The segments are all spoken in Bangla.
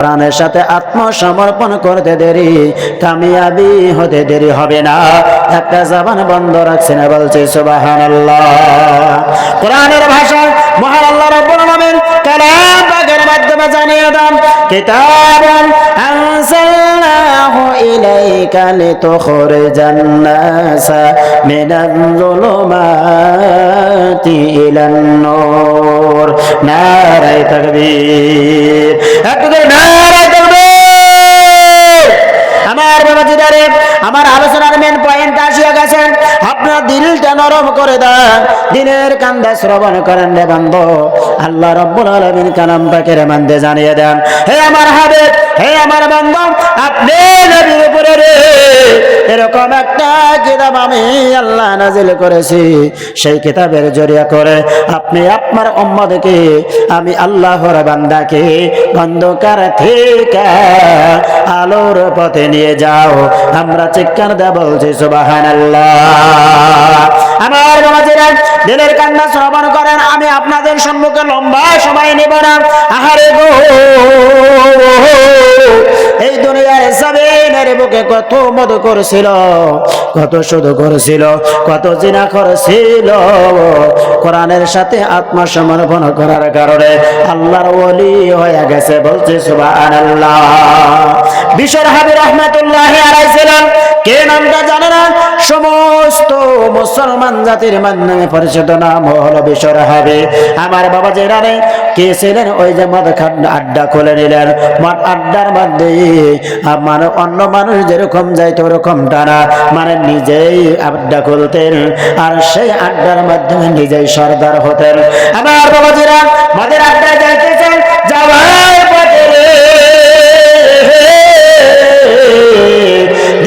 প্রাণের সাথে আত্মসমর্পণ করতে দেরি, কামিয়াবি হতে দেরি হবে না। একটা জবান বন্ধ রাখছে না, বলছে সুবহানাল্লাহ। কোরআনের ভাষা মহান আল্লাহ রাব্বুল আলামিন কালাম পাকের মাধ্যমে জানিয়ে দেন, কিতাবুন আনজালনাহু ইলাইকা লিতুখরিজান নাসা মিনাল যুলুমাতি ইলান নূর। নারায়ে তাকবীর, আমার বাবাজিদারে, আমার আলোচনার মেন পয়েন্ট আসিয়া গেছেন। আপনার দিলটা নরম করে দেন, দিনের কান্দা শ্রবণ করেন রে বান্দা। আল্লাহ রাব্বুল আলামিন কালাম পাকের মধ্যে জানিয়ে দেন, হে আমার হাবিব, হে আমার বান্দা, আপনি নবীর উপরে রে এরকম একটা কিতাব আমি আল্লাহ নাজিল করেছি। সেই কিতাবের জরিয়া করে আপনি আপনার উম্মতকে, আমি আল্লাহর বান্দাকে অন্ধকার থেকে আলোর পথে নিয়ে যাও। আমরা চিৎকার দেব, বলছি সুবহানাল্লাহ। আমার বাবাজিরা, দিলের কান্না শ্রবণ করেন। আমি আপনাদের সম্মুখে লম্বা সময় নেব না। আহারে গো, এই দুনিয়ার জমিনের বুকে কত মদ করেছিল, কত সুদ করেছিল, কত জিনা করেছিল। কোরআনের সাথে আত্মসমর্পণ করার কারণে আল্লাহর ওলি হয়ে গেছে, বলছে সুবহানাল্লাহ। বিশ্বনবী রাহমাতুল্লাহি আলাইহি ছিলেন কে? নামটা জানে না? সমস্ত মুসলমান জাতির মাধ্যমে পরিচিত নাম হলো বিশ্বনবী। আমার বাবা জেরানে কে ছিলেন? ওই যে মদ আড্ডা খুলে নিলেন, মদ আড্ডার মধ্যে মানে অন্য মানুষ যেরকম যাইতো ওরকম টানা, মানে নিজেই আড্ডা খুলতেন আর সেই আড্ডার মাধ্যমে নিজেই সর্দার হতেন। আমার বাবাজিরা মদের আড্ডায় যাইতেছেন, যাওয়ার পথে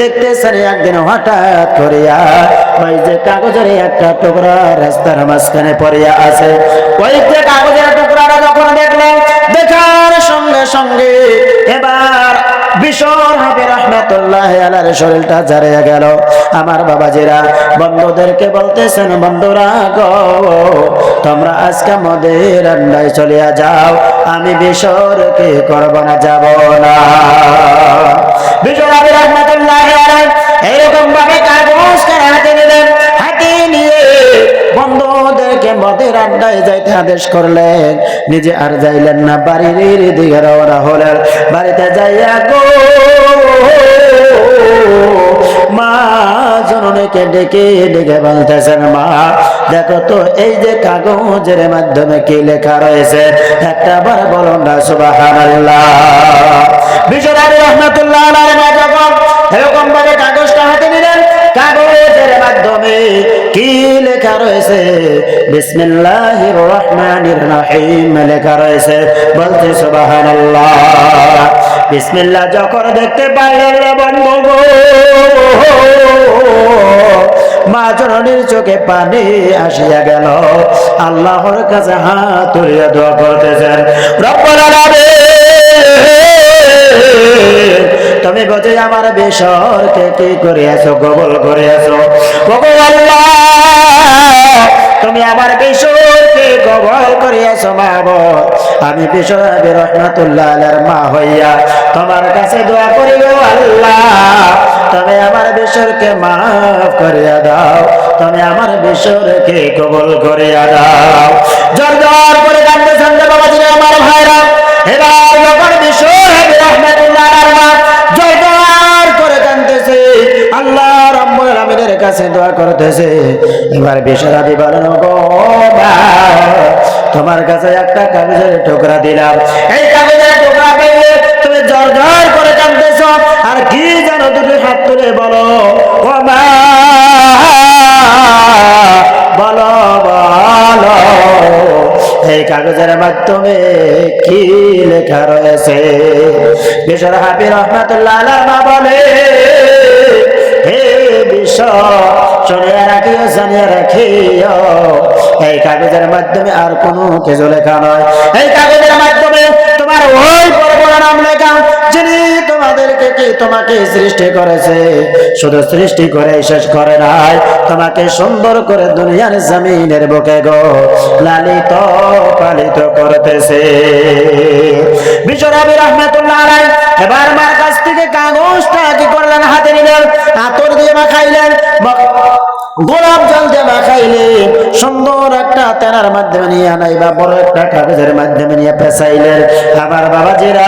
দেখতেছেন একদিন হঠাৎ করিয়া ওই যে কাগজের একটা টুকরা রাস্তার মাঝখানে পড়িয়া আছে। ওই যে কাগজের টুকরাটা যখন দেখলেন, দেখার সঙ্গে সঙ্গে এবার বিশ্বনবী রাহমাতুল্লাহি আলাইহির শরীরটা ঝাড়িয়া গেল। আমার বাবাজিরা বন্ধুদেরকে বলতেছেন, বন্ধুরা গো, তোমরা আজকে মদের আড্ডায় চলিয়া যাও, আমি বিশ্বকে করব না, যাব না। বিশ্বনবী রাহমাতুল্লাহি আলাইহি এইরকম ভাবে কাগজ হাতে নিলেন, হাতে নিয়ে বন্ধুদেরকে মদের আড্ডায় যাইতে আদেশ করলেন। নিজে আর যাইলেন না, বাড়ির দিকে রওনা হলেন। বাড়িতে যাইয়া গো মা জননীকে ডেকে ডেকে বলতেছেন, মা দেখো তো এই যে কাগজের মাধ্যমে কি লেখা রয়েছে, একটা বার বলুন না সুবহানাল্লাহ। বিশ্বনবী রাহমাতুল্লাহি আলাইহি যখন এরকম ভাবে কাগজটা হাতে নিলেন, কাগজের মাধ্যমে কি লেখা রয়েছে? বিসমিল্লাহির রহমানির রহিম লেখা রয়েছে, বলতে সুবহানাল্লাহ। বিসমিল্লাহ যখন দেখতে পাইলেন বন্ধু গো, মা জননীর চোখে পানি আসিয়া গেল। আল্লাহর কাছে হাত তুলিয়া দোয়া করতেছেন, রব্বুল আলামিন, তুমি বোঝে আমার বেশরকে কি করিয়াছো, কবুল করিয়াছো। ওগো আল্লাহ, তুমি আমার বেশরকে কবুল করিয়াছো। মাবুদ, আমি বিশ্বনবী রাহমাতুল্লাহি আলাইহির মা হইয়া তোমার কাছে দোয়া করি গো আল্লাহ, তুমি আমার বেশরকে মাফ করিয়া দাও, তুমি আমার বেশরকে কবুল করিয়া দাও। জোর জোর করে কাঁদতেছেন বাবাজিরা, আমার ভাইরা। এবার যখন বিশ্বনবী রাহমাতুল্লাহি আলাইহির মা জোর জোর করে কাঁদতেছে, আল্লাহ রাব্বুল আলামিনের কাছে দোয়া করতেছে। এবার বিশ্বনবী বলেন, গো মা, তোমার কাছে একটা কাগজের টুকরা দিলাম, এই কাগজের টুকরা পেয়ে তুমি জোর জোর করে কাঁদতেছো, আর কি জানো? দুটো হাত তুলে বলো, ও মা, বলো বলো, এই কাগজের মাধ্যমে কি লেখা রয়েছে? বিশ্বনবী রাহমাতুল্লাহি আলাইহি মা বলে, হে বিশ্ব, শুনিয়া রাখিও, জানিয়া রাখিও, এই কাগজের মাধ্যমে আর কোনো কিছু লেখা নয়। এই কাগজের মাধ্যমে তোমার ওই পরবর্তী নাম লেখা, যিনি তোমাদেরকে কি তোমাকে সৃষ্টি করেছে, শুধু সৃষ্টি করে শেষ করে নাই, তোমাকে সুন্দর করে দুনিয়ার জমিনের বুকে গো লালিত পালিত করতেছে। বিশ্বনবী রাহমাতুল্লাহ আলাইহি এবার মার কাছ থেকে কাগজটা কি করলেন, হাতে নিলেন, আতর দিয়ে মাখাইলেন, গোলাপ জল দিয়ে মাখাইলেন, সুন্দর একটা তেনার মাধ্যমে নিয়ে আনাই বা বড় একটা কাগজের মাধ্যমে নিয়ে পেঁচাইলেন। আবার বাবাজিরা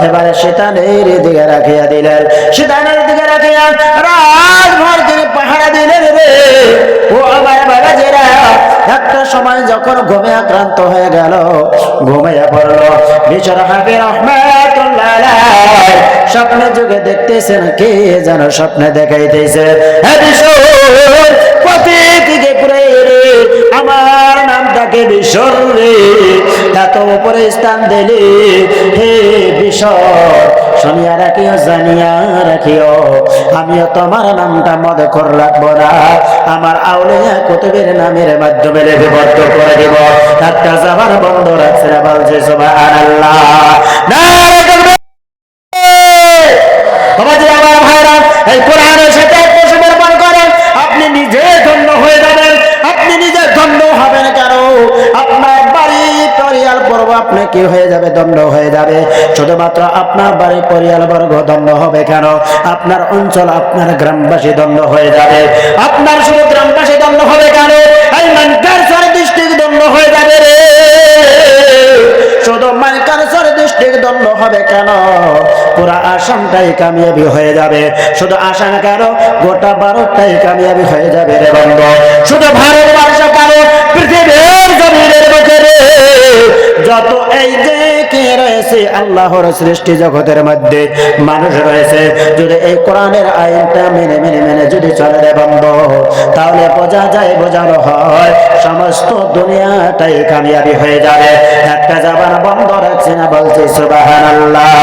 এবারে শয়তানের দিকে রাখিয়া দিলেন, শয়তানের দিকে রাখিয়া রাতভর তিনি পাহারা দিলেন রে। ও আমার বাবাজিরা, একটা সময় যখন ঘুমে আক্রান্ত হয়ে গেল, ঘুমিয়ে পড়ল। বিশ্বনবী রাহমাতুল্লাহ আলাইহি স্বপ্নে যুগে দেখতেছেন, কে যেন স্বপ্নে দেখাইতেছে, হ্যাঁ বিশ্বর প্রতীকে পুরে রে, আমার নামটাকে বিশ্বর রে, এত উপরে স্থান দিলে হে বিশ্বর, শুনিয়া রাখিও জানিয়া রাখিও, আমিও তোমার নামটা মনে করে রাখবো না, আমার আউলিয়া কুতুবের নামের মাধ্যমে লিপিবদ্ধ করে দিব। একটা জবান বন্ধ রাখছে না, বলছে সুবহানাল্লাহ। নারে তাকবীর। বাবাজি আমার ভাইরা, এই কোরআনের সাথে সমর্পণ করেন, আপনি নিজে ধন্য হয়ে যাবেন। আপনি নিজে ধন্য হবেন কেন? আপনার বাড়ি পরিয়াল পর্ব আপনি কি হয়ে যাবে? দণ্ড হয়ে যাবে। শুধুমাত্র আপনার বাড়ি পরিয়াল বর্গ দণ্ড হবে কেন? আপনার অঞ্চল, আপনার গ্রামবাসী দণ্ড হয়ে যাবে। আপনার শুধু গ্রামবাসী দণ্ড হবে কেন? এই মানকারসর ডিস্ট্রিক্ট দণ্ড হয়ে যাবে রে। শুধু মানকারসর ডিস্ট্রিক্ট দণ্ড হবে কেন? পুরা আসামটাই কামিয়াবি হয়ে যাবে। শুধু আসাম কেন, গোটা ভারতটাই কামিয়াবি হয়ে যাবে রে বন্ধু। শুধু ভারতবর্ষ কেন, পৃথিবীর জমিনের বুকে রে যত এই যে কে রয়েছে আল্লাহর সৃষ্টি জগতের মধ্যে মানুষ রয়েছে, যদি এই কোরআনের আইনটা মেনে মেনে মেনে যদি চলে রে বন্ধু, তাহলে বোঝা যায়, বোঝানো হয়, সমস্ত দুনিয়াটাই কামিয়াবি হয়ে যাবে। একটা জবান বন্ধ রাখছে না, বলছে সুবহানাল্লাহ।